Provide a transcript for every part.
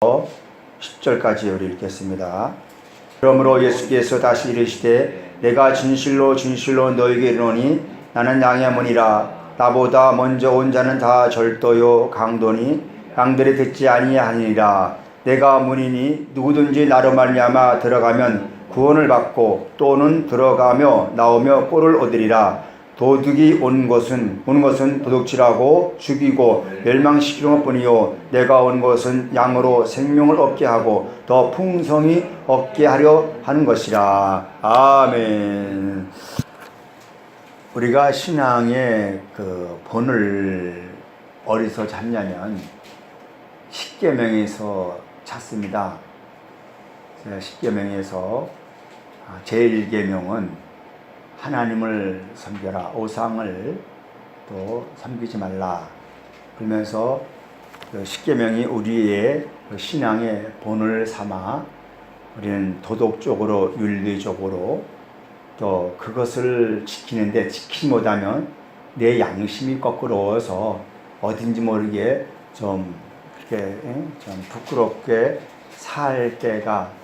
10절까지 우리 읽겠습니다. 그러므로 예수께서 다시 이르시되 내가 진실로 진실로 너희에게 이르노니 나는 양의 문이라. 나보다 먼저 온 자는 다 절도요 강도니 양들이 듣지 아니하니라. 내가 문이니 누구든지 나로 말미암아 들어가면 구원을 받고 또는 들어가며 나오며 꼴을 얻으리라. 도둑이 오는 것은 도둑질하고 죽이고 멸망시키는 것뿐이요 내가 온 것은 양으로 생명을 얻게 하고 더 풍성히 얻게 하려 하는 것이라. 아멘. 우리가 신앙의 그 본을 어디서 찾냐면 십계명에서 찾습니다. 십계명에서 제1계명은 하나님을 섬겨라, 오상을 또 섬기지 말라. 그러면서 그 십계명이 우리의 그 신앙의 본을 삼아 우리는 도덕적으로 윤리적으로 또 그것을 지키는데 지키지 못하면 내 양심이 거꾸로워서 어딘지 모르게 좀 그렇게 좀 부끄럽게 살 때가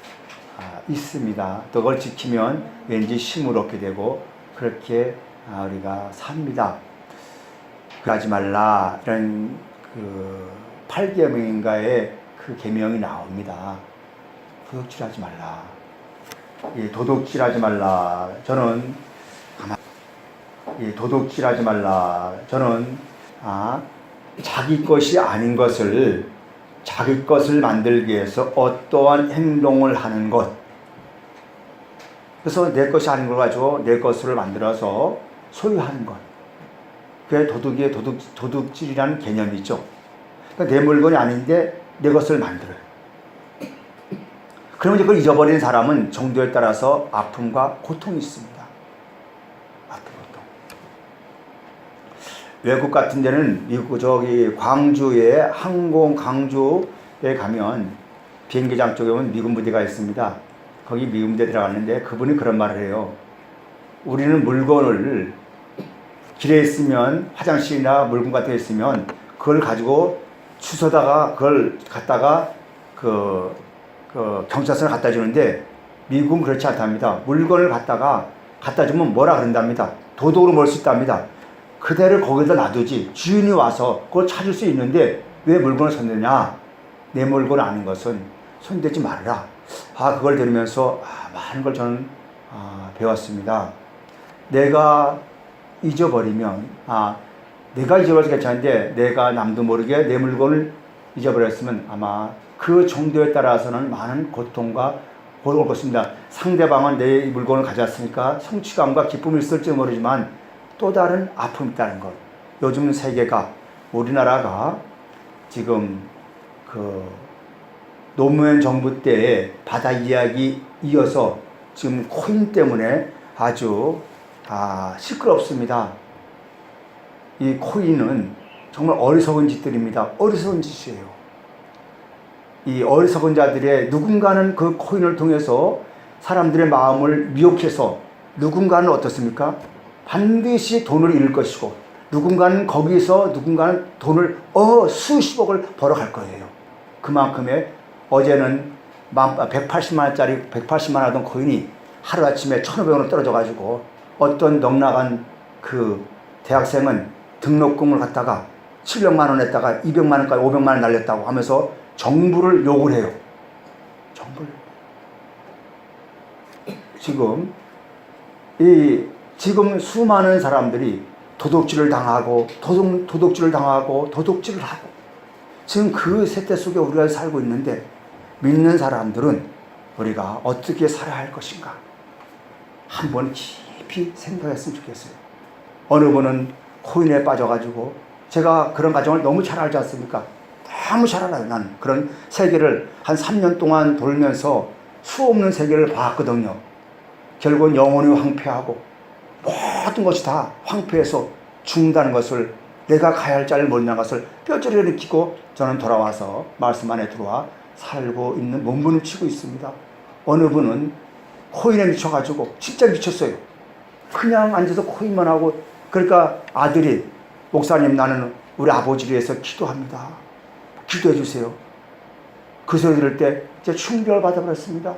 있습니다. 또 그걸 지키면 왠지 힘을 얻게 되고 그렇게 우리가 삽니다. 그러지 말라 이런 그 8계명인가에 그 계명이 나옵니다. 도둑질하지 말라. 도둑질하지 말라. 저는 도둑질하지 말라. 저는 자기 것이 아닌 것을 자기 것을 만들기 위해서 어떠한 행동을 하는 것. 그래서 내 것이 아닌 걸 가지고 내 것을 만들어서 소유하는 것. 그게 도둑질이라는 개념이죠. 그러니까 내 물건이 아닌데 내 것을 만들어요. 그러면 그걸 잊어버린 사람은 정도에 따라서 아픔과 고통이 있습니다. 아픔, 고통. 외국 같은 데는 미국 광주에 광주에 가면 비행기장 쪽에 보면 미군 부대가 있습니다. 거기 미군 부대 들어갔는데 그분이 그런 말을 해요. 우리는 물건을 길에 있으면 화장실이나 물건 같은 데 있으면 그걸 가지고 주워다가 그걸 갖다가 그 경찰서에 갖다 주는데 미국은 그렇지 않답니다. 물건을 갖다 주면 뭐라 그런답니다. 도둑으로 몰 수 있답니다. 그대를 거기다 놔두지 주인이 와서 그걸 찾을 수 있는데 왜 물건을 손대냐. 내 물건 아닌 것은 손대지 말라. 그걸 들으면서 많은 걸 저는 배웠습니다. 내가 잊어버리면 내가 잊어버려서 괜찮은데 내가 남도 모르게 내 물건을 잊어버렸으면 아마 그 정도에 따라서는 많은 고통과 고통을 올 것입니다. 상대방은 내 물건을 가져왔으니까 성취감과 기쁨이 있을지 모르지만 또 다른 아픔이 있다는 것. 요즘 세계가 우리나라가 지금 그 노무현 정부 때의 바다 이야기 이어서 지금 코인 때문에 아주 시끄럽습니다. 이 코인은 정말 어리석은 짓들입니다. 어리석은 짓이에요. 이 어리석은 자들의 누군가는 그 코인을 통해서 사람들의 마음을 미혹해서 누군가는 어떻습니까? 반드시 돈을 잃을 것이고 누군가는 돈을 수십억을 벌어갈 거예요. 그만큼의 어제는 180만 원 하던 코인이 하루아침에 1,500원으로 떨어져가지고 어떤 넉나간 그 대학생은 등록금을 갖다가 700만 원 했다가 200만 원까지 500만 원 날렸다고 하면서 정부를 욕을 해요. 정부를. 지금 수많은 사람들이 도둑질을 당하고 도둑질을 하고 지금 그 세태 속에 우리가 살고 있는데 믿는 사람들은 우리가 어떻게 살아야 할 것인가 한번 깊이 생각했으면 좋겠어요. 어느 분은 코인에 빠져가지고 제가 그런 가정을 너무 잘 알지 않습니까? 너무 잘 알아요. 난 그런 세계를 한 3년 동안 돌면서 수없는 세계를 봤거든요. 결국은 영혼이 황폐하고 모든 것이 다 황폐해서 죽는다는 것을 내가 가야 할 자를 모른다는 것을 뼈저리게 느끼고 저는 돌아와서 말씀 안에 들어와 살고 있는 몸부림을 치고 있습니다. 어느 분은 코인에 미쳐가지고 진짜 미쳤어요. 그냥 앉아서 코인만 하고 그러니까 아들이 목사님 나는 우리 아버지를 위해서 기도합니다. 기도해 주세요. 그 소리 들을 때 이제 충격을 받아버렸습니다.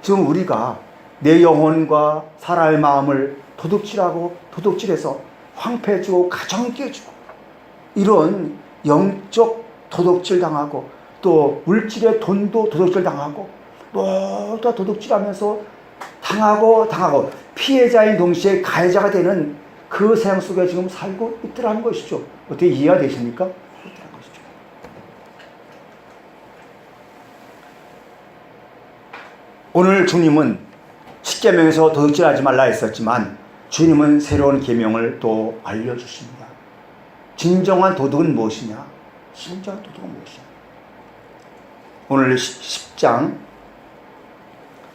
지금 우리가 내 영혼과 사람의 마음을 도둑질해서 황폐해지고 가정 깨지고 이런 영적 도둑질 당하고 또 물질의 돈도 도둑질 당하고 모두 다 도둑질하면서 당하고 피해자인 동시에 가해자가 되는 그 세상 속에 지금 살고 있더라는 것이죠. 어떻게 이해가 되십니까? 오늘 주님은 십계명에서 도둑질하지 말라 했었지만 주님은 새로운 계명을 또 알려주십니다. 진정한 도둑은 무엇이냐? 진정한 도둑은 무엇이냐? 오늘 10장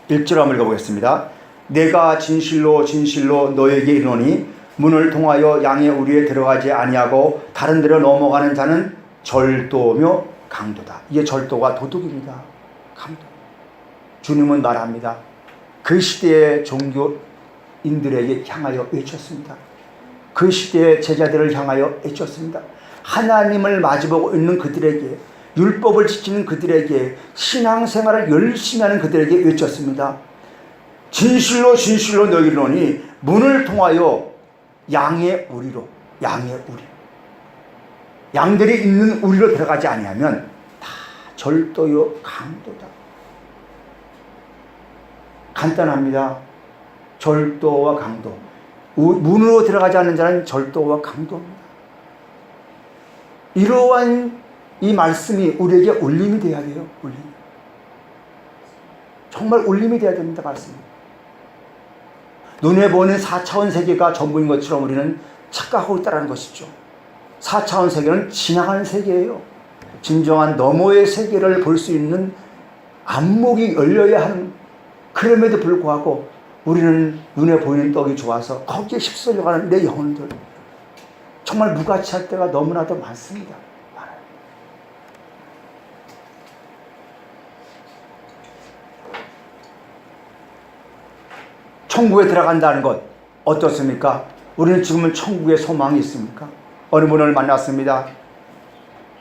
1절 한번 읽어보겠습니다. 내가 진실로 진실로 너에게 이르노니 문을 통하여 양의 우리에 들어가지 아니하고 다른 데로 넘어가는 자는 절도며 강도다. 이게 절도가 도둑입니다. 강도. 주님은 말합니다. 그 시대의 종교인들에게 향하여 외쳤습니다. 그 시대의 제자들을 향하여 외쳤습니다. 하나님을 마주보고 있는 그들에게, 율법을 지키는 그들에게, 신앙생활을 열심히 하는 그들에게 외쳤습니다. 진실로 진실로 너희를 이르노니 문을 통하여 양의 우리로, 양들이 있는 우리로 들어가지 아니하면 다 절도요 강도다. 간단합니다. 절도와 강도. 문으로 들어가지 않는 자는 절도와 강도입니다. 이러한 이 말씀이 우리에게 울림이 돼야 돼요. 울림. 정말 울림이 돼야 됩니다. 말씀이. 눈에 보이는 4차원 세계가 전부인 것처럼 우리는 착각하고 있다는 것이죠. 4차원 세계는 지나가는 세계예요. 진정한 너머의 세계를 볼 수 있는 안목이 열려야 하는, 그럼에도 불구하고 우리는 눈에 보이는 떡이 좋아서 거기에 휩쓸려가는 내 영혼들, 정말 무가치할 때가 너무나도 많습니다. 천국에 들어간다는 것 어떻습니까? 우리는 지금은 천국에 소망이 있습니까? 어느 분을 만났습니다.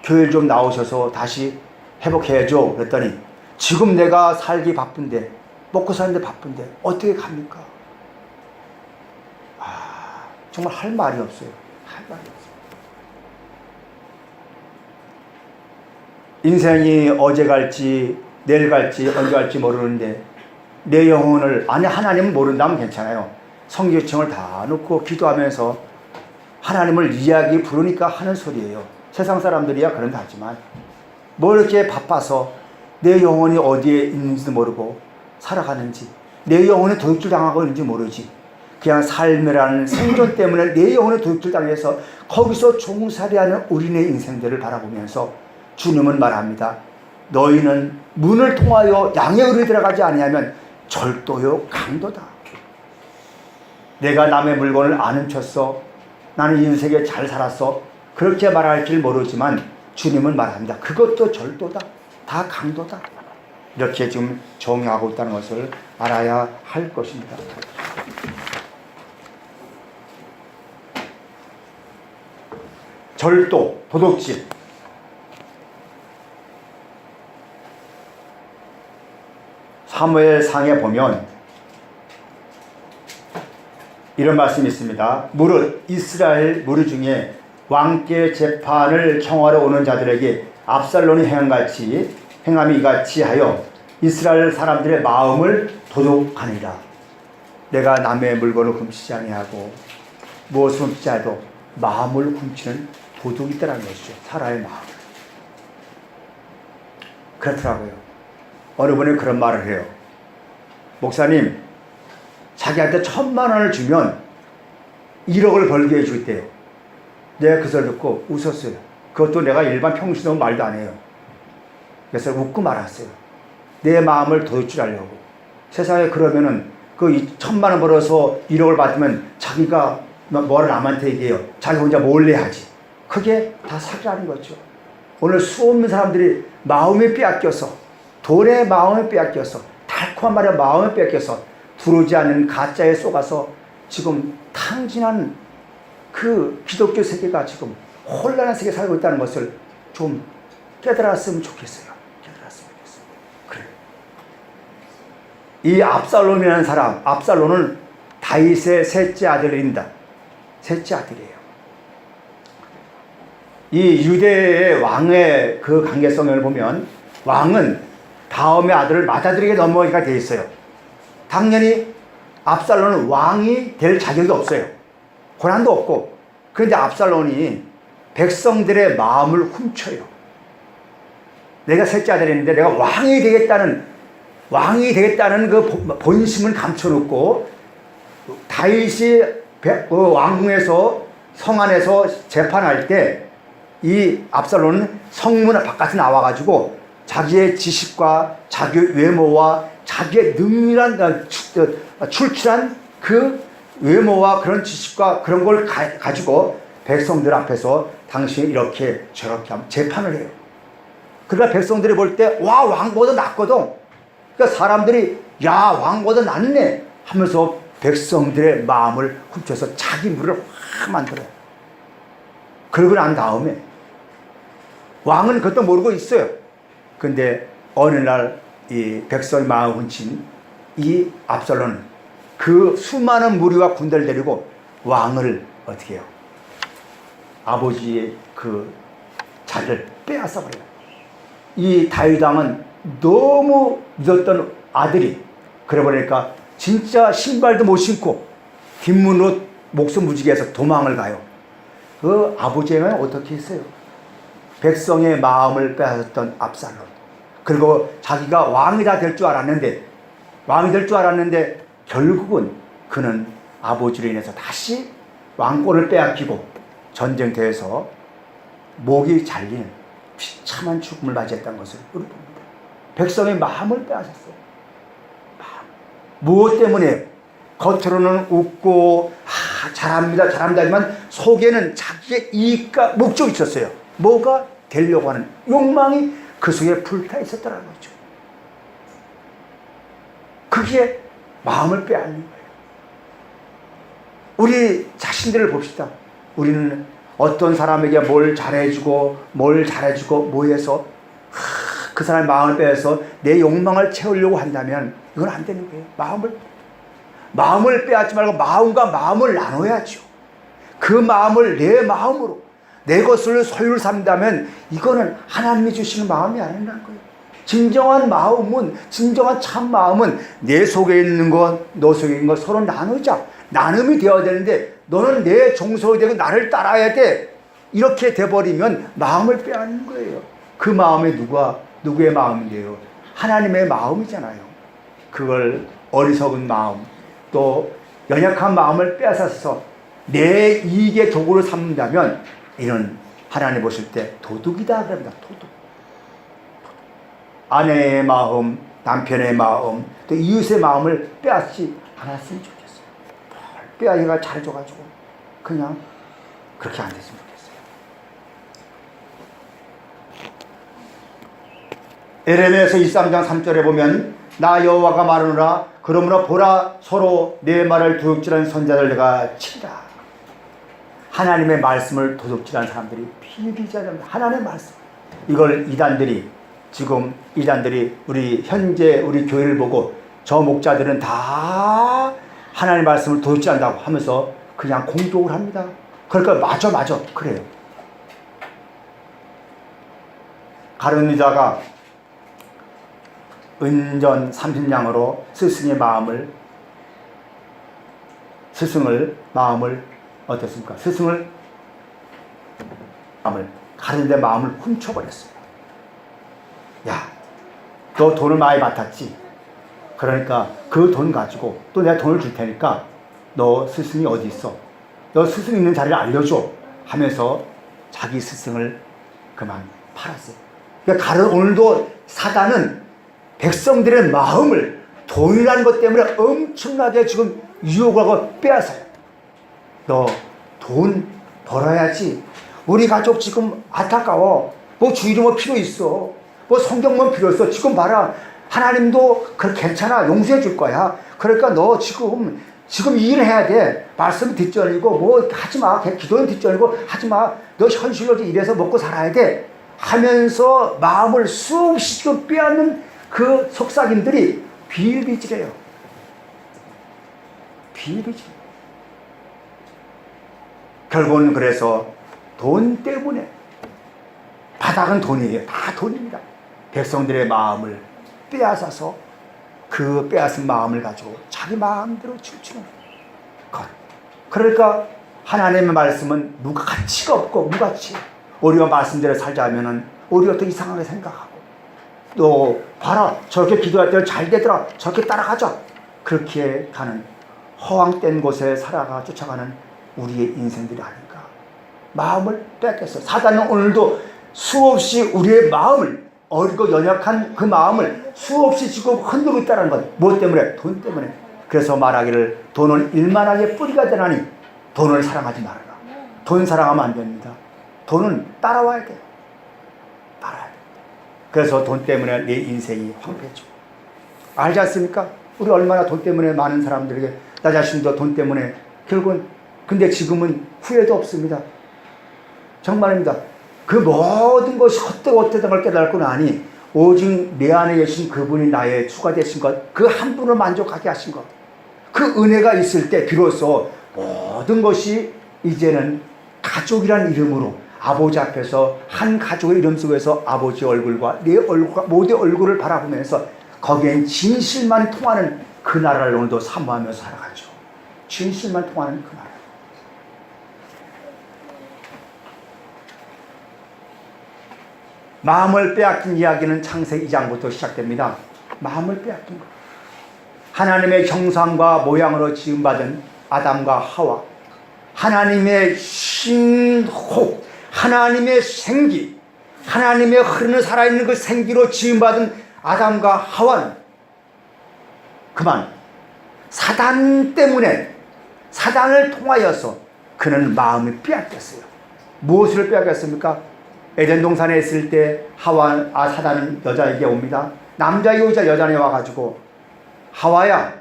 교회 좀 나오셔서 다시 회복해야죠. 그랬더니 지금 내가 살기 바쁜데, 먹고 사는데 바쁜데 어떻게 갑니까? 정말 할 말이 없어요. 할 말이 없어요. 인생이 어제 갈지 내일 갈지 언제 갈지 모르는데 내 영혼을, 아니 하나님은 모른다면 괜찮아요. 성경청을 다 놓고 기도하면서 하나님을 이야기 부르니까 하는 소리예요. 세상 사람들이야 그런다 하지만 뭐 이렇게 바빠서 내 영혼이 어디에 있는지도 모르고 살아가는지, 내 영혼이 도둑질 당하고 있는지 모르지. 그냥 삶이라는 생존 때문에 내 영혼이 도둑질 당해서 거기서 종살이하는 우리네 인생들을 바라보면서 주님은 말합니다. 너희는 문을 통하여 양의 의로 들어가지 아니하면 절도요 강도다. 내가 남의 물건을 안 훔쳤어, 나는 인생에 잘 살았어, 그렇게 말할 줄 모르지만 주님은 말합니다. 그것도 절도다. 다 강도다. 이렇게 지금 정의하고 있다는 것을 알아야 할 것입니다. 절도, 도둑질. 사무엘상에 보면 이런 말씀이 있습니다. 무릇 이스라엘 무리 중에 왕께 재판을 청하러 오는 자들에게 압살롬이 행함이 이같이 하여 이스라엘 사람들의 마음을 도둑하니라. 내가 남의 물건을 훔치지 아니하고 무엇을 훔치지 않아도 마음을 훔치는 도둑이 있다는 것이죠. 사람의 마음. 그렇더라고요. 어느 분이 그런 말을 해요. 목사님, 자기한테 1,000만 원을 주면 1억을 벌게 해주겠대요. 내가 그 소리 듣고 웃었어요. 그것도 내가 일반 평신도 말도 안 해요. 그래서 웃고 말았어요. 내 마음을 도둑질하려고. 세상에 그러면은 그 1,000만 원 벌어서 1억을 받으면 자기가 뭐를 남한테 얘기해요. 자기 혼자 몰래 하지. 그게 다 사기라는 거죠. 오늘 수없는 사람들이 마음에 빼앗겨서, 돈에 마음에 빼앗겨서, 달콤한 말에 마음에 빼앗겨서 들어오지 않는 가짜에 속아서 지금 탕진한 그 기독교 세계가 지금 혼란한 세계에 살고 있다는 것을 좀 깨달았으면 좋겠어요. 깨달았으면 좋겠어요. 이 압살롬이라는 사람, 압살롬은 다윗의 셋째 아들입니다. 셋째 아들이에요. 이 유대의 왕의 그 관계성을 보면 왕은 다음의 아들을 맏아들에게 넘어가게 돼 있어요. 당연히 압살롬은 왕이 될 자격이 없어요. 고난도 없고. 그런데 압살롬이 백성들의 마음을 훔쳐요. 내가 셋째 아들인데 내가 왕이 되겠다는 그 본심을 감춰놓고 다윗이 왕궁에서 성 안에서 재판할 때 이 압살롬은 성문 바깥에 나와가지고 자기의 지식과 자기 외모와 자기의 능률한 출출한 그 외모와 그런 지식과 그런 걸 가지고 백성들 앞에서 당신이 이렇게 저렇게 하면 재판을 해요. 그러니까 백성들이 볼 때 와, 왕보다 낫거든. 그러니까 사람들이 야, 왕보다 낫네 하면서 백성들의 마음을 훔쳐서 자기 물을 확 만들어요. 그러고 난 다음에 왕은 그것도 모르고 있어요. 근데 어느 날 이 백성의 마음을 훔친 이 압살롬은 그 수많은 무리와 군대를 데리고 왕을 어떻게 해요? 아버지의 그 자리를 빼앗아 버려요. 이 다윗 왕은 너무 믿었던 아들이 그래 보니까 진짜 신발도 못 신고 뒷문으로 목숨 부지기해서 도망을 가요. 그 아버지는 어떻게 했어요? 백성의 마음을 빼앗았던 압살롬. 그리고 자기가 왕이 다 될 줄 알았는데 결국은 그는 아버지로 인해서 다시 왕권을 빼앗기고 전쟁터에서 목이 잘리는 비참한 죽음을 맞이했다는 것을 우리 봅니다. 백성의 마음을 빼앗았어요. 무엇 때문에? 겉으로는 웃고 잘합니다 하지만 속에는 자기의 이익과 목적이 있었어요. 뭐가 되려고 하는 욕망이 그 속에 불타 있었다는 거죠. 그게 마음을 빼앗는 거예요. 우리 자신들을 봅시다. 우리는 어떤 사람에게 뭘 잘해주고 뭐 해서 그 사람의 마음을 빼앗아서 내 욕망을 채우려고 한다면 이건 안 되는 거예요. 마음을 빼앗지 말고 마음과 마음을 나눠야죠. 그 마음을 내 마음으로 내 것을 소유를 삼다면 이거는 하나님이 주시는 마음이 아니라는 거예요. 진정한 참 마음은 내 속에 있는 것, 너 속에 있는 것 서로 나누자. 나눔이 되어야 되는데 너는 내 종속이 되고 나를 따라야 돼. 이렇게 돼버리면 마음을 빼앗는 거예요. 그 마음이 누구의 마음인데요? 하나님의 마음이잖아요. 그걸 어리석은 마음, 또 연약한 마음을 빼앗아서 내 이익의 도구를 삼는다면 이는 하나님 보실 때 도둑이다 그럽니다. 도둑. 아내의 마음, 남편의 마음, 또 이웃의 마음을 빼앗지 않았으면 좋겠어요. 빼앗기가 잘해줘가지고 그냥 그렇게 안 됐으면 좋겠어요. 에레미야서 23장 3절에 보면 나 여호와가 말하노라 그러므로 보라 서로 내 말을 도둑질하는 선자들 내가 치리라. 하나님의 말씀을 도둑질하는 사람들이 비비자랍니다. 하나님의 말씀. 이걸 이단들이 현재 우리 교회를 보고 저 목자들은 다 하나님의 말씀을 도둑질한다고 하면서 그냥 공격을 합니다. 그러니까 맞아 그래요. 가룟유다가 은전 30냥으로 스승을 마음을 어떻습니까? 가는데 마음을 훔쳐버렸어요. 야, 너 돈을 많이 받았지? 그러니까 그 돈 가지고 또 내가 돈을 줄 테니까 너 스승이 어디 있어? 너 스승 있는 자리를 알려줘 하면서 자기 스승을 그만 팔았어요. 그러니까 오늘도 사단은 백성들의 마음을 돈이라는 것 때문에 엄청나게 지금 유혹을 하고 빼앗아요. 너 돈 벌어야지. 우리 가족 지금 안타까워. 뭐 주일이 필요 있어. 뭐 성경만 필요 있어. 지금 봐라. 하나님도 괜찮아. 용서해 줄 거야. 그러니까 너 지금 일을 해야 돼. 말씀 뒷전이고 뭐 하지마. 기도는 뒷전이고 하지마. 너 현실로 일해서 먹고 살아야 돼. 하면서 마음을 수없이 지금 빼앗는 그 속삭임들이 비일비재해요. 비일비재. 결국은 그래서 돈 때문에, 바닥은 돈이에요. 다 돈입니다. 백성들의 마음을 빼앗아서 그 빼앗은 마음을 가지고 자기 마음대로 춤추는 것. 그러니까 하나님의 말씀은 가치가 없고 무가치. 우리가 말씀대로 살자면은 우리가 또 이상하게 생각하고, 또 봐라 저렇게 기도할 때는 잘 되더라 저렇게 따라가자, 그렇게 가는 허황된 곳에 살아가 쫓아가는 우리의 인생들이 아닌가. 마음을 뺏겼어. 사단은 오늘도 수없이 우리의 마음을, 어리고 연약한 그 마음을 수없이 지금 흔들고 있다는 것. 무엇 때문에? 돈 때문에. 그래서 말하기를 돈은 일만하게 뿌리가 되나니 돈을 사랑하지 말아라. 돈 사랑하면 안 됩니다. 돈은 따라와야 돼요. 따라야 돼요. 그래서 돈 때문에 내 인생이 황폐해져. 알지 않습니까? 우리 얼마나 돈 때문에 많은 사람들에게, 나 자신도 돈 때문에 결국은, 근데 지금은 후회도 없습니다. 정말입니다. 그 모든 것이 헛되고 걸 깨달고 나니 오직 내 안에 계신 그분이 나의 주가 되신 것, 그 한 분을 만족하게 하신 것, 그 은혜가 있을 때 비로소 모든 것이 이제는 가족이란 이름으로 아버지 앞에서 한 가족의 이름 속에서 아버지 얼굴과 내 얼굴과 모두의 얼굴을 바라보면서 거기엔 진실만 통하는 그 나라를 오늘도 사모하며 살아가죠. 진실만 통하는 그 나라. 마음을 빼앗긴 이야기는 창세기 2장부터 시작됩니다. 마음을 빼앗긴 것. 하나님의 형상과 모양으로 지음받은 아담과 하와, 하나님의 신호, 하나님의 생기, 하나님의 흐르는 살아있는 그 생기로 지음받은 아담과 하와는 그만 사단 때문에, 사단을 통하여서 그는 마음을 빼앗겼어요. 무엇을 빼앗겼습니까? 에덴 동산에 있을 때 사단은 여자에게 옵니다. 남자 여자 여자에 와가지고 하와야,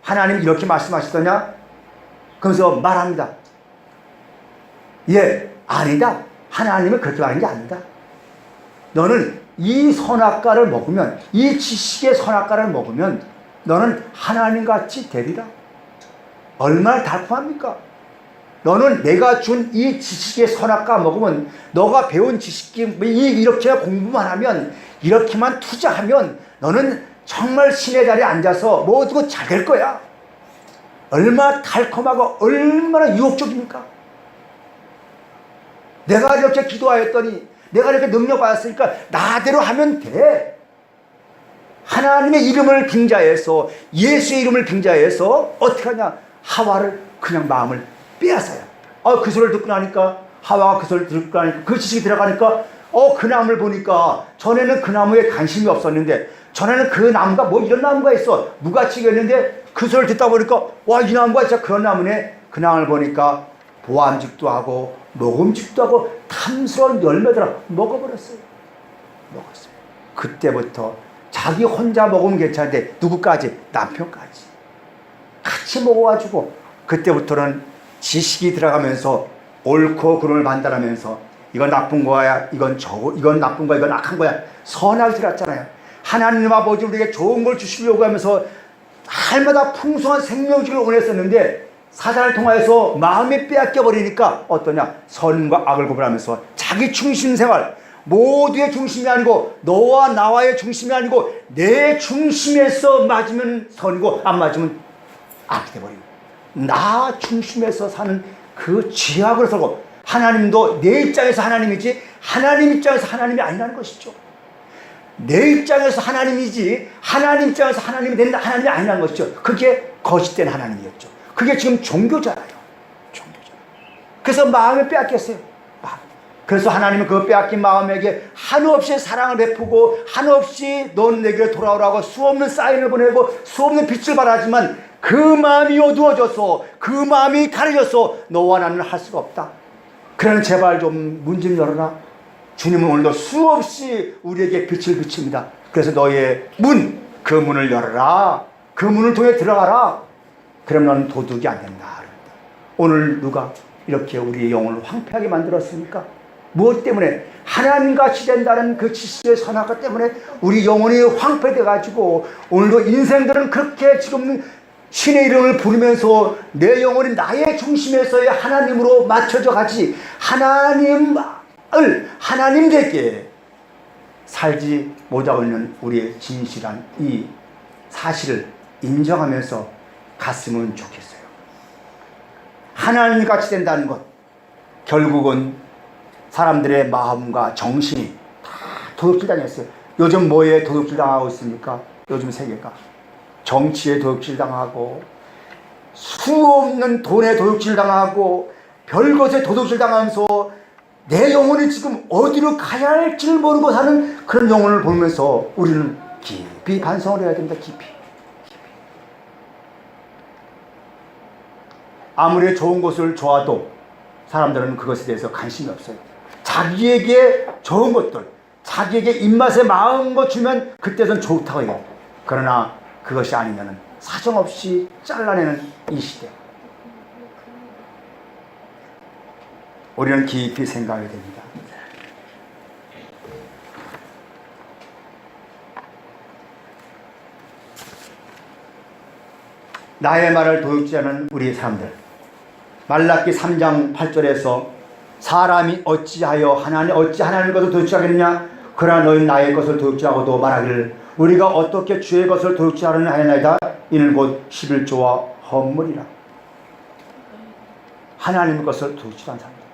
하나님 이렇게 말씀하시더냐? 그래서 말합니다. 예, 아니다. 하나님은 그렇게 말하는 게 아니다. 너는 이 선악과를 먹으면, 이 지식의 선악과를 먹으면 너는 하나님같이 되리라. 얼마나 달콤합니까? 너는 내가 준 이 지식의 선악과 먹으면, 너가 배운 지식이 이렇게 공부만 하면, 이렇게만 투자하면 너는 정말 신의 자리에 앉아서 모두 잘 될 거야. 얼마나 달콤하고 얼마나 유혹적입니까? 내가 이렇게 기도하였더니, 내가 이렇게 능력 받았으니까 나대로 하면 돼. 하나님의 이름을 빙자해서, 예수의 이름을 빙자해서 어떻게 하냐? 하와를 그냥 마음을 빼앗아요. 그 소리를 듣고 나니까, 하와가 그 소리를 듣고 나니까, 그 지식이 들어가니까, 그 나무를 보니까, 전에는 그 나무에 관심이 없었는데, 전에는 그 나무가 뭐 이런 나무가 있어, 무가치겠는데, 그 소리를 듣다 보니까, 와, 이 나무가 진짜 그런 나무네. 그 나무를 보니까 보암직도 하고 먹음직도 하고 탐스러운 열매들아 먹어버렸어요. 먹었어요. 그때부터 자기 혼자 먹으면 괜찮은데 누구까지? 남편까지 같이 먹어가지고, 그때부터는 지식이 들어가면서 옳고 그름을 판단하면서 이건 나쁜 거야, 이건 나쁜 거야, 이건 악한 거야, 선악을 들었잖아요. 하나님 아버지 우리에게 좋은 걸 주시려고 하면서 날마다 풍성한 생명식을 원했었는데, 사단을 통하여서 마음이 빼앗겨 버리니까 어떠냐? 선과 악을 구분하면서 자기 중심 생활, 모두의 중심이 아니고 너와 나와의 중심이 아니고 내 중심에서 맞으면 선이고 안 맞으면 악이 돼버리고, 나 중심에서 사는 그 죄악을 살고, 하나님도 내 입장에서 하나님이지 하나님 입장에서 하나님이 아니라는 것이죠. 내 입장에서 하나님이지 하나님 입장에서 하나님이 된다, 하나님이 아니라는 것이죠. 그게 거짓된 하나님이었죠. 그게 지금 종교잖아요. 종교잖아요. 그래서 마음을 빼앗겼어요. 그래서 하나님은 그 빼앗긴 마음에게 한없이 사랑을 베푸고 한없이 넌 내게로 돌아오라고 수없는 사인을 보내고 수없는 빛을 발하지만 그 마음이 어두워져서, 그 마음이 가려져서 너와 나는 할 수가 없다. 그러면 제발 좀 문 좀 열어라. 주님은 오늘도 수없이 우리에게 빛을 비칩니다. 그래서 너의 문, 그 문을 열어라. 그 문을 통해 들어가라. 그러면 너는 도둑이 안 된다. 오늘 누가 이렇게 우리의 영혼을 황폐하게 만들었습니까? 무엇 때문에? 하나님과 같이 된다는 그 지식의 선악과 때문에 우리 영혼이 황폐돼 가지고 오늘도 인생들은 그렇게 지금 신의 이름을 부르면서 내 영혼이 나의 중심에서의 하나님으로 맞춰져 가지 하나님 되게 살지 못하고 있는 우리의 진실한 이 사실을 인정하면서 갔으면 좋겠어요. 하나님 같이 된다는 것, 결국은 사람들의 마음과 정신이 다 도둑질 당했어요. 요즘 뭐에 도둑질 당하고 있습니까? 요즘 세계가 정치에 도둑질 당하고 수없는 돈에 도둑질 당하고 별것에 도둑질 당하면서 내 영혼이 지금 어디로 가야 할지를 모르고 사는 그런 영혼을 보면서 우리는 깊이 반성을 해야 됩니다. 깊이. 아무리 좋은 것을 좋아도 사람들은 그것에 대해서 관심이 없어요. 자기에게 좋은 것들, 자기에게 입맛에 맞은 것 주면 그때는 좋다고 해요. 그러나 그것이 아니면 사정없이 잘라내는 이 시대. 우리는 깊이 생각해야 됩니다. 나의 말을 도둑질하는 우리 사람들. 말라기 3장 8절에서 사람이 어찌하여 하나님의 것을 도둑질하겠느냐? 그러나 너희는 나의 것을 도둑질하고도 말하기를 우리가 어떻게 주의 것을 도둑질하느냐 하였나이다. 이는 곧 11조와 헌물이라. 하나님의 것을 도둑질한 사람들.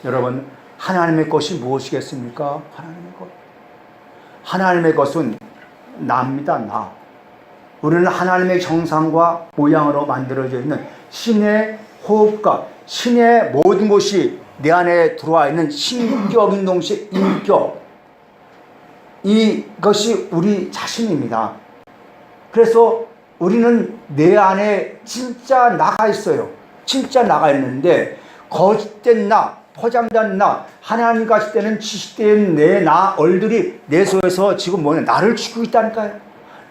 여러분, 하나님의 것이 무엇이겠습니까? 하나님의 것. 하나님의 것은 나입니다. 나. 우리는 하나님의 형상과 모양으로 만들어져 있는 신의 호흡과 신의 모든 것이 내 안에 들어와 있는 신격인 동시에 인격, 이것이 우리 자신입니다. 그래서 우리는 내 안에 진짜 나가 있어요. 진짜 나가 있는데 거짓된 나, 포장된 나, 하나님 같이 되는 지식된 내 나 얼들이 내 속에서 지금 뭐냐, 나를 죽이고 있다니까요.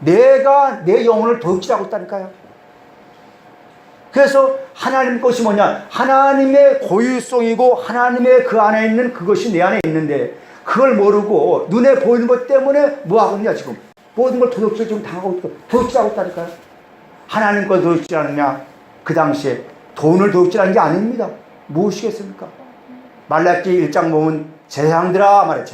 내가 내 영혼을 도둑질하고 있다니까요. 그래서 하나님 것이 뭐냐, 하나님의 고유성이고 하나님의 그 안에 있는 그것이 내 안에 있는데 그걸 모르고 눈에 보이는 것 때문에 뭐하고 있냐, 지금 모든 걸 도둑질 지금 당하고 있고 도둑질하고 있다니까요. 하나님 걸 도둑질하느냐? 그 당시에 돈을 도둑질하는 게 아닙니다. 무엇이겠습니까? 말라기 1장 보면 재앙들아 말해.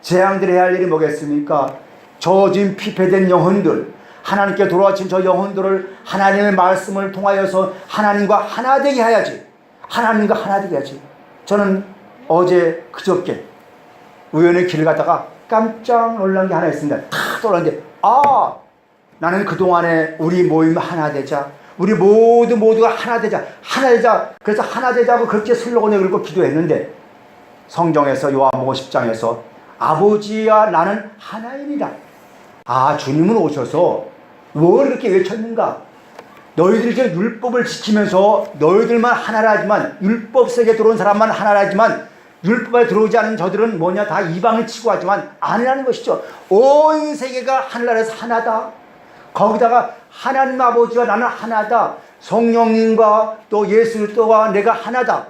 재앙들이 해야 할 일이 뭐겠습니까? 저 지금 피폐된 영혼들, 하나님께 돌아와친 저 영혼들을 하나님의 말씀을 통하여서 하나님과 하나 되게 해야지. 하나님과 하나 되게 해야지. 저는 어제 그저께 우연히 길을 가다가 깜짝 놀란 게 하나 있습니다. 탁 돌았는데, 나는 그동안에 우리 모임 하나 되자, 우리 모두가 하나 되자. 그래서 하나 되자고 그렇게 슬로건을 걸고 기도했는데 성경에서 요한복음 10장에서 아버지와 나는 하나이니라. 주님은 오셔서 뭘 이렇게 외쳤는가? 너희들이 이제 율법을 지키면서 너희들만 하나라지만, 율법 세계에 들어온 사람만 하나라지만 율법에 들어오지 않은 저들은 뭐냐, 다 이방을 치고 하지만 아니라는 것이죠. 온 세계가 하늘나라에서 하나다. 거기다가 하나님 아버지와 나는 하나다. 성령님과 또 예수 그리스도와 내가 하나다.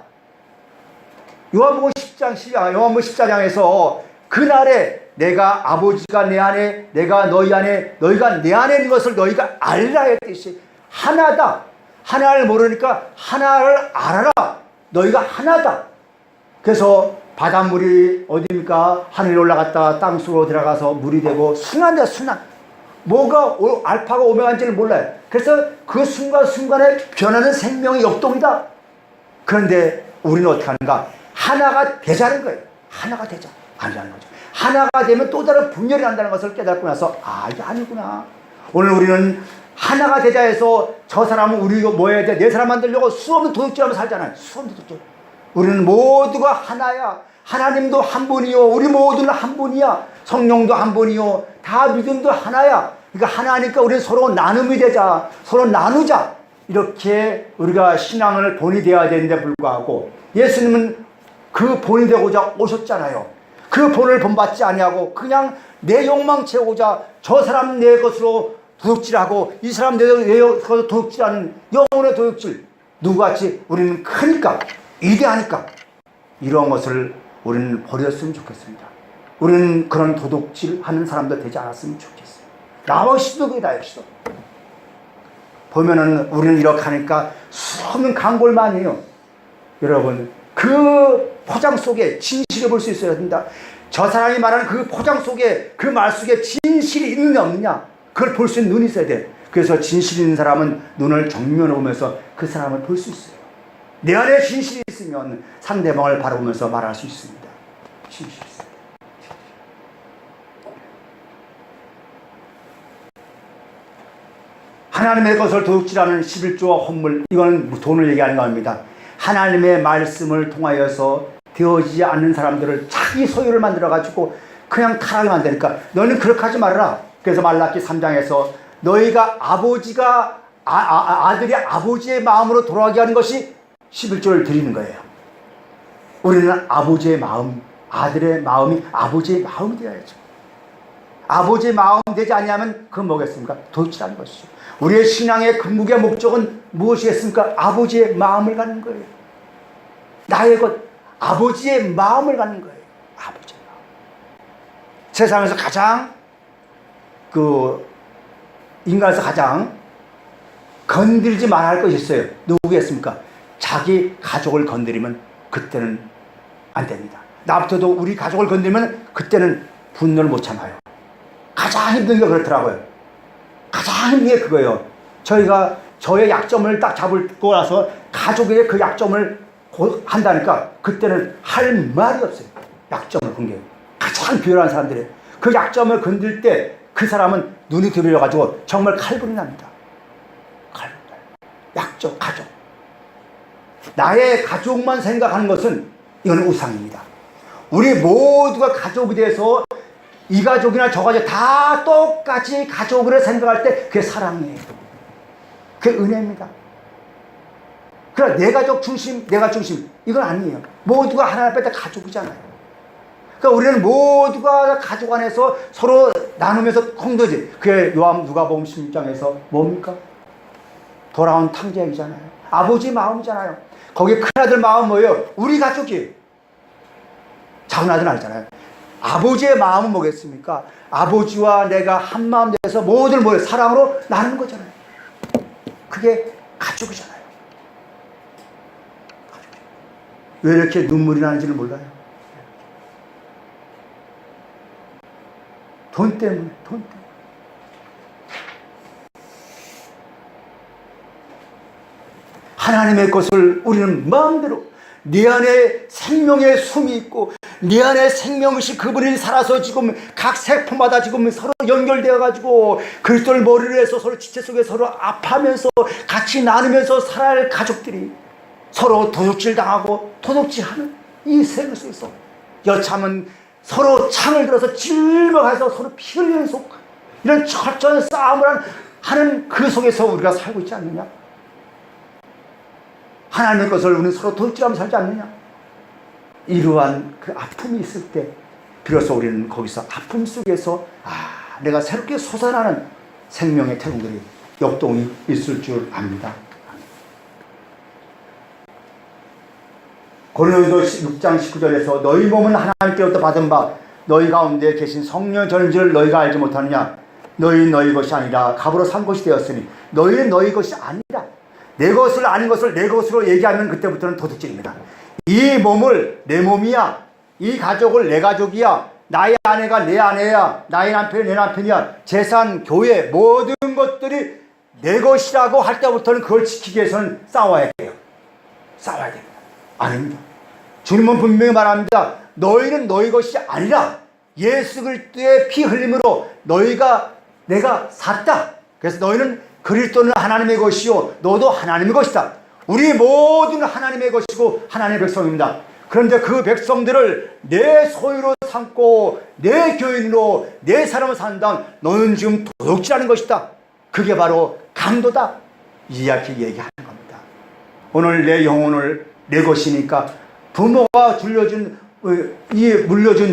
요한복음 14장에서 그날에 내가 아버지가 내 안에, 내가 너희 안에, 너희가 내 안에 있는 것을 너희가 알라 했듯이 하나다. 하나를 모르니까 하나를 알아라. 너희가 하나다. 그래서 바닷물이 어디입니까? 하늘에 올라갔다 땅속으로 들어가서 물이 되고 순환이다. 순환. 뭐가 알파가 오메가인지를 몰라요. 그래서 그 순간순간에 변하는 생명의 역동이다. 그런데 우리는 어떻게 하는가? 하나가 되자는 거예요. 하나가 되자. 아니라는 거죠. 하나가 되면 또 다른 분열이 난다는 것을 깨닫고 나서 이게 아니구나. 오늘 우리는 하나가 되자 해서 저 사람은 우리가 뭐 해야 돼? 내 사람 만들려고 수없는 도둑질하면서 살잖아요. 수없는 도둑질. 우리는 모두가 하나야. 하나님도 한 분이요, 우리 모두는 한 분이야. 성령도 한 분이요, 다 믿음도 하나야. 그러니까 하나니까 우리는 서로 나눔이 되자, 서로 나누자. 이렇게 우리가 신앙을 본이 되어야 되는데 불구하고 예수님은 그 본이 되고자 오셨잖아요. 그 본을 본받지 아니하고 그냥 내 욕망 채우고자 저 사람 내 것으로 도둑질하고 이 사람 내 것으로 도둑질하는 영혼의 도둑질. 누구같이 우리는 크니까, 위대하니까 이런 것을 우리는 버렸으면 좋겠습니다. 우리는 그런 도둑질 하는 사람들 되지 않았으면 좋겠어요. 나와 시도이다 시도. 보면은 우리는 이렇게 하니까 수없는 광고를 많이 해요. 여러분, 그 포장 속에 진실을 볼 수 있어야 된다. 저 사람이 말하는 그 포장 속에, 그 말 속에 진실이 있느냐 없느냐, 그걸 볼 수 있는 눈이 있어야 돼. 그래서 진실 있는 사람은 눈을 정면으로 보면서 그 사람을 볼 수 있어요. 내 안에 진실이 있으면 상대방을 바라보면서 말할 수 있습니다. 진실이 있어요. 하나님의 것을 도둑질하는 11조와 헌물, 이거는 돈을 얘기하는 겁니다. 하나님의 말씀을 통하여서 되어지지 않는 사람들을 자기 소유를 만들어가지고 그냥 타락을 만드니까 너는 그렇게 하지 말아라. 그래서 말라기 3장에서 너희가 아들이 아버지의 마음으로 돌아가게 하는 것이 11조를 드리는 거예요. 우리는 아버지의 마음, 아들의 마음이 아버지의 마음이 되어야죠. 아버지의 마음 되지 않냐면 그건 뭐겠습니까? 도둑질하는 것이죠. 우리의 신앙의 근무의 목적은 무엇이겠습니까? 아버지의 마음을 갖는 거예요. 나의 것, 아버지의 마음을 갖는 거예요. 아버지의 마음. 세상에서 가장 인간에서 가장 건드리지 말아야 할 것이 있어요. 누구겠습니까? 자기 가족을 건드리면 그때는 안 됩니다. 나부터도 우리 가족을 건드리면 그때는 분노를 못 참아요. 가장 힘든 게 그렇더라고요. 가장 힘든 게 그거예요. 저희가 저의 약점을 딱 잡고 나서 가족에게 그 약점을 한다니까 그때는 할 말이 없어요. 약점을 건 게 가장 비열한 사람들이에요. 그 약점을 건들 때 그 사람은 눈이 들려가지고 정말 칼분이 납니다. 칼분. 약점, 가족. 나의 가족만 생각하는 것은 이건 우상입니다. 우리 모두가 가족이 돼서 이 가족이나 저 가족 다 똑같이 가족으로 생각할 때 그게 사랑이에요. 그게 은혜입니다. 그러나 내 가족 중심, 내가 중심, 이건 아니에요. 모두가 하나 앞에 다 가족이잖아요. 그러니까 우리는 모두가 가족 안에서 서로 나누면서 공동체. 그게 누가복음 16장에서 뭡니까? 돌아온 탕자이잖아요. 아버지 마음이잖아요. 거기에 큰아들 마음은 뭐예요? 우리 가족이에요. 작은아들은 알잖아요. 아버지의 마음은 뭐겠습니까? 아버지와 내가 한 마음 돼서 모든 걸 사랑으로 나누는 거잖아요. 그게 가족이잖아요. 왜 이렇게 눈물이 나는지를 몰라요. 돈 때문에. 하나님의 것을 우리는 마음대로 내 안에 생명의 숨이 있고 내 안에 생명이 그분이 살아서 지금 각 세포마다 지금 서로 연결되어 가지고 그리스도를 머리로 해서 서로 지체 속에 서로 아파하면서 같이 나누면서 살아갈 가족들이 서로 도둑질 당하고 도둑질하는 이 세계 속에서 여참은 서로 창을 들어서 찔러가서 서로 피 흘리는 속 이런 철저한 싸움을 하는 그 속에서 우리가 살고 있지 않느냐? 하나님의 것을 우리는 서로 도둑질하면서 살지 않느냐? 이러한 그 아픔이 있을 때 비로소 우리는 거기서 아픔 속에서 내가 새롭게 솟아나는 생명의 태동들이 역동이 있을 줄 압니다. 고린도서 6장 19절에서 너희 몸은 하나님께로부터 받은 바 너희 가운데 계신 성령 전인지를 너희가 알지 못하느냐? 너희 것이 아니라 값으로 산 것이 되었으니 너희는 너희 것이 아니라. 내 것을 아닌 것을 내 것으로 얘기하면 그때부터는 도둑질입니다. 이 몸을 내 몸이야, 이 가족을 내 가족이야, 나의 아내가 내 아내야, 나의 남편이 내 남편이야, 재산, 교회 모든 것들이 내 것이라고 할 때부터는 그걸 지키기 위해서는 싸워야 돼요. 싸워야 됩니다. 아닙니다. 주님은 분명히 말합니다. 너희는 너희 것이 아니라 예수 그리스도의 피 흘림으로 내가 샀다. 그래서 너희는 그리스도는 하나님의 것이요 너도 하나님의 것이다. 우리 모두는 하나님의 것이고 하나님의 백성입니다. 그런데 그 백성들을 내 소유로 삼고 내 교인으로 내 사람을 산다. 너는 지금 도둑질하는 것이다. 그게 바로 강도다. 이렇게 얘기하는 겁니다. 오늘 내 영혼을 내 것이니까 부모가 물려준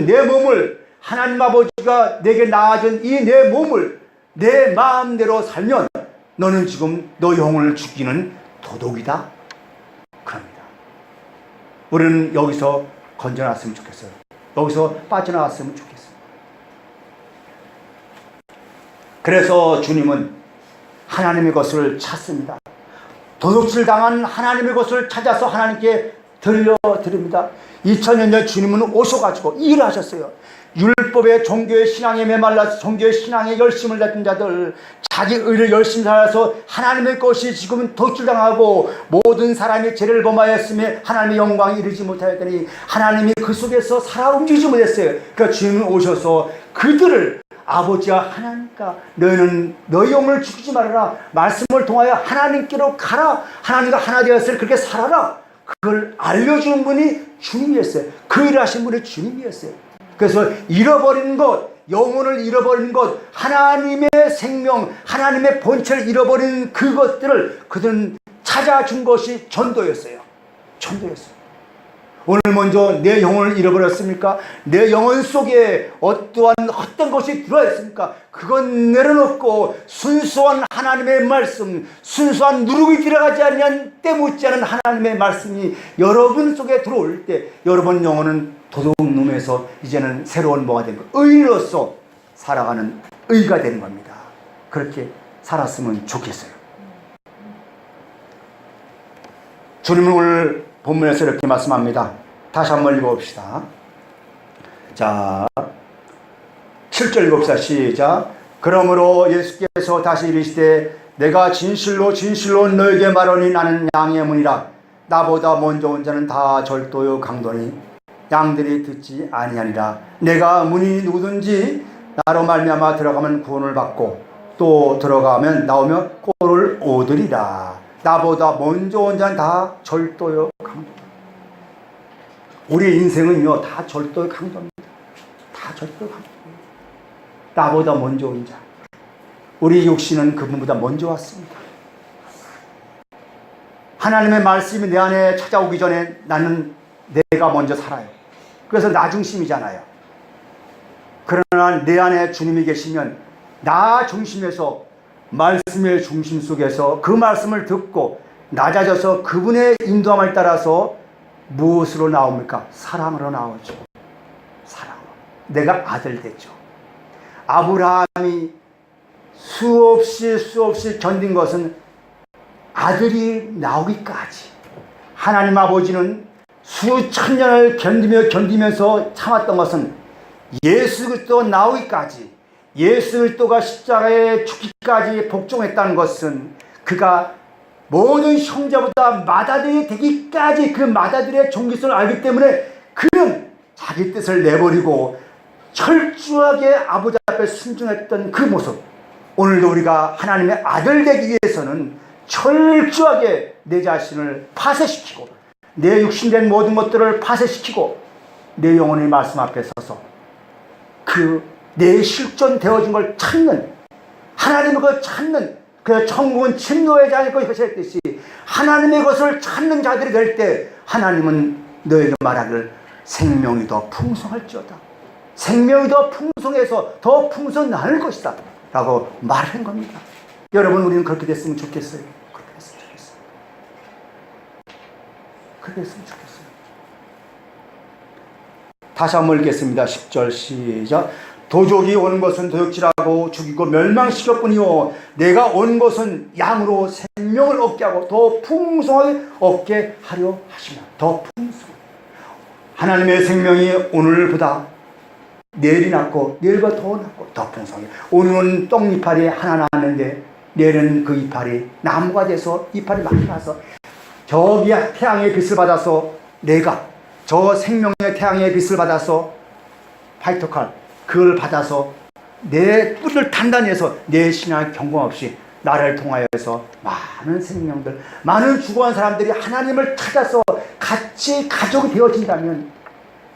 내 몸을 하나님 아버지가 내게 낳아준 이 내 몸을 내 마음대로 살면 너는 지금 너 영혼을 죽이는 도둑이다. 그럽니다. 우리는 여기서 건져놨으면 좋겠어요. 여기서 빠져나왔으면 좋겠어요. 그래서 주님은 하나님의 것을 찾습니다. 도둑질 당한 하나님의 것을 찾아서 하나님께 들려드립니다. 2000년 전 주님은 오셔가지고 일을 하셨어요. 율법의 종교의 신앙에 메말라서 종교의 신앙에 열심을 냈던 자들, 자기 의를 열심히 살아서 하나님의 것이 지금은 도둑질당하고 모든 사람이 죄를 범하였으며 하나님의 영광에 이르지 못하였더니 하나님이 그 속에서 살아 움직이지 못했어요. 그러니까 주님은 오셔서 그들을 아버지와 하나님과 너희는 너희 영혼을 죽이지 말아라. 말씀을 통하여 하나님께로 가라. 하나님과 하나 되었을 그렇게 살아라. 그걸 알려주는 분이 주님이었어요. 그 일을 하신 분이 주님이었어요. 그래서 잃어버린 것, 영혼을 잃어버린 것, 하나님의 생명, 하나님의 본체를 잃어버린 그것들을 그들은 찾아준 것이 전도였어요. 전도였어요. 오늘 먼저 내 영혼을 잃어버렸습니까? 내 영혼 속에 어떠한 헛된 것이 들어와 있습니까? 그건 내려놓고 순수한 하나님의 말씀, 순수한 누룩이 들어가지 않는 때묻지 않은 하나님의 말씀이 여러분 속에 들어올 때 여러분 영혼은 도둑놈에서 이제는 새로운 뭐가 되는 거예요. 의로서 살아가는 의가 되는 겁니다. 그렇게 살았으면 좋겠어요. 주님은 오늘 본문에서 이렇게 말씀합니다. 다시 한번 읽어봅시다. 자, 7절 읽어봅시다. 시작. 그러므로 예수께서 다시 이르시되 내가 진실로 진실로 너에게 말하노니 나는 양의 문이라. 나보다 먼저 온 자는 다 절도요 강도니 양들이 듣지 아니하니라. 내가 문이 누구든지 나로 말미암아 들어가면 구원을 받고 또 들어가면 나오며 꼴을 얻으리라. 나보다 먼저 온 자는 다 절도요 강도. 우리 인생은요 다 절도요 강도입니다. 다 절도요 강도. 나보다 먼저 온 자. 우리 육신은 그분보다 먼저 왔습니다. 하나님의 말씀이 내 안에 찾아오기 전에 나는 내가 먼저 살아요. 그래서 나 중심이잖아요. 그러나 내 안에 주님이 계시면 나 중심에서 말씀의 중심 속에서 그 말씀을 듣고 낮아져서 그분의 인도함을 따라서 무엇으로 나옵니까? 사랑으로 나오죠. 사랑으로. 내가 아들 됐죠. 아브라함이 수없이 견딘 것은 아들이 나오기까지. 하나님 아버지는 수천 년을 견디면서 참았던 것은 예수 그리스도 나오기까지, 예수 그리스도가 십자가에 죽기까지 복종했다는 것은 그가 모든 형제보다 맏아들이 되기까지 그 맏아들의 종기성을 알기 때문에 그는 자기 뜻을 내버리고 철저하게 아버지 앞에 순종했던 그 모습. 오늘도 우리가 하나님의 아들 되기 위해서는 철저하게 내 자신을 파쇄시키고 내 육신된 모든 것들을 파쇄시키고 내 영혼의 말씀 앞에 서서 그 내 실존되어진 걸 찾는, 하나님의 것을 찾는, 그래서 천국은 침노의 자일 것이 했듯이 하나님의 것을 찾는 자들이 될 때 하나님은 너에게 말하기를 생명이 더 풍성할지어다. 생명이 더 풍성해서 더 풍성 나눌 것이다 라고 말한 겁니다. 여러분, 우리는 그렇게 됐으면 좋겠어요. 그렇게 됐으면 좋겠어요. 그렇게 됐으면 좋겠어요. 다시 한번 읽겠습니다. 10절 시작. 도적이 오는 것은 도둑질하고 죽이고 멸망시켰뿐이요 내가 온 것은 양으로 생명을 얻게 하고 더 풍성하게 얻게 하려 하시며. 더 풍성. 하나님의 생명이 오늘보다 내일이 낫고 내일보다 더 낫고 더 풍성해. 오늘은 떡이파리 하나 났는데 내일은 그 이파리 나무가 돼서 이파리 많이 나서 저기 태양의 빛을 받아서 내가 저 생명의 태양의 빛을 받아서 파이토칼 그걸 받아서 내 뿌리를 단단히 해서 내 신앙 경공 없이 나를 통하여서 많은 생명들, 많은 죽어간 사람들이 하나님을 찾아서 같이 가족이 되어진다면,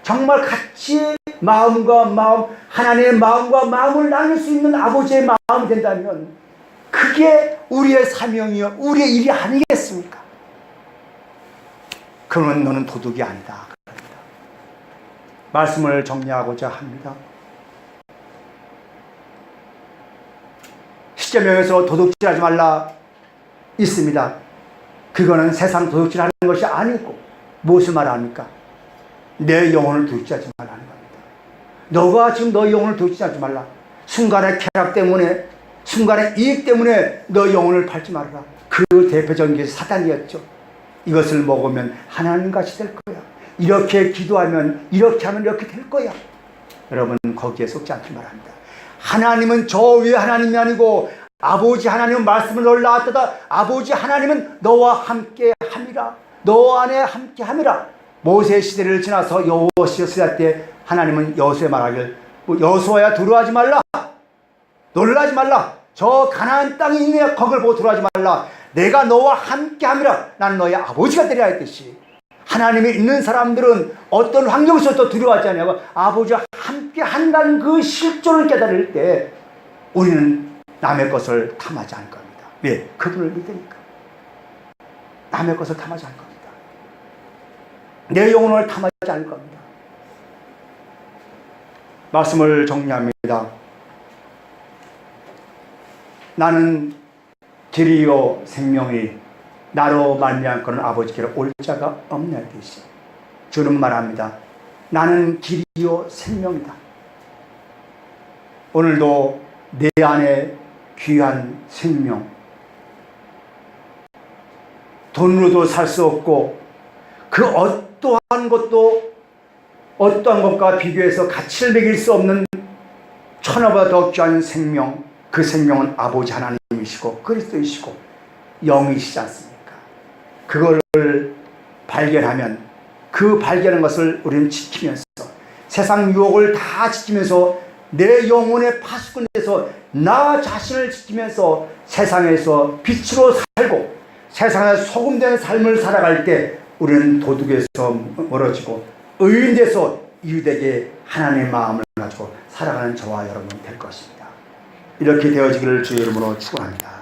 정말 같이 마음과 마음, 하나님의 마음과 마음을 나눌 수 있는 아버지의 마음이 된다면 그게 우리의 사명이요 우리의 일이 아니겠습니까? 그러면 너는 도둑이 아니다. 말씀을 정리하고자 합니다. 십계명에서 도둑질하지 말라 있습니다. 그거는 세상 도둑질하는 것이 아니고 무엇을 말합니까? 내 영혼을 둘째하지 말라는 겁니다. 너가 지금 너 영혼을 둘째하지 말라. 순간의 쾌락 때문에, 순간의 이익 때문에 너 영혼을 팔지 말아라. 그 대표적인 게 사단이었죠. 이것을 먹으면 하나님같이 될 거야. 이렇게 기도하면, 이렇게 하면 이렇게 될 거야. 여러분 거기에 속지 않기 바랍니다. 하나님은 저 위에 하나님이 아니고 아버지 하나님은 말씀을 너를 낳았다. 아버지 하나님은 너와 함께 함이라. 너 안에 함께 함이라. 모세 시대를 지나서 여호수아 시대 때 하나님은 여호수아에 말하길, 여호수아야 두려워하지 말라. 놀라지 말라. 저 가나안 땅이 있네. 거길 보고 두려워하지 말라. 내가 너와 함께 함이라. 나는 너의 아버지가 되리라 했듯이, 하나님이 있는 사람들은 어떤 환경 속에서 두려워하지 않냐고, 아버지와 함께 한다는 그 실존을 깨달을 때 우리는 남의 것을 탐하지 않을 겁니다. 왜? 그분을 믿으니까. 남의 것을 탐하지 않을 겁니다. 내 영혼을 탐하지 않을 겁니다. 말씀을 정리합니다. 나는 길이요 생명이 나로 말미암고는 아버지께로 올 자가 없는 뜻이. 주는 말합니다. 나는 길이요 생명이다. 오늘도 내 안에 귀한 생명, 돈으로도 살 수 없고 그 어떠한 것과 비교해서 가치를 매길 수 없는 천하보다 더 귀한 생명, 그 생명은 아버지 하나님이시고 그리스도이시고 영이시지 않습니까? 그걸 발견하면, 그 발견한 것을 우리는 지키면서, 세상 유혹을 다 지키면서, 내 영혼의 파수꾼에서 나 자신을 지키면서 세상에서 빛으로 살고 세상에 소금된 삶을 살아갈 때 우리는 도둑에서 멀어지고 의인돼서 이웃에게 하나님의 마음을 가지고 살아가는 저와 여러분 될 것입니다. 이렇게 되어지기를 주의 이름으로 축원합니다.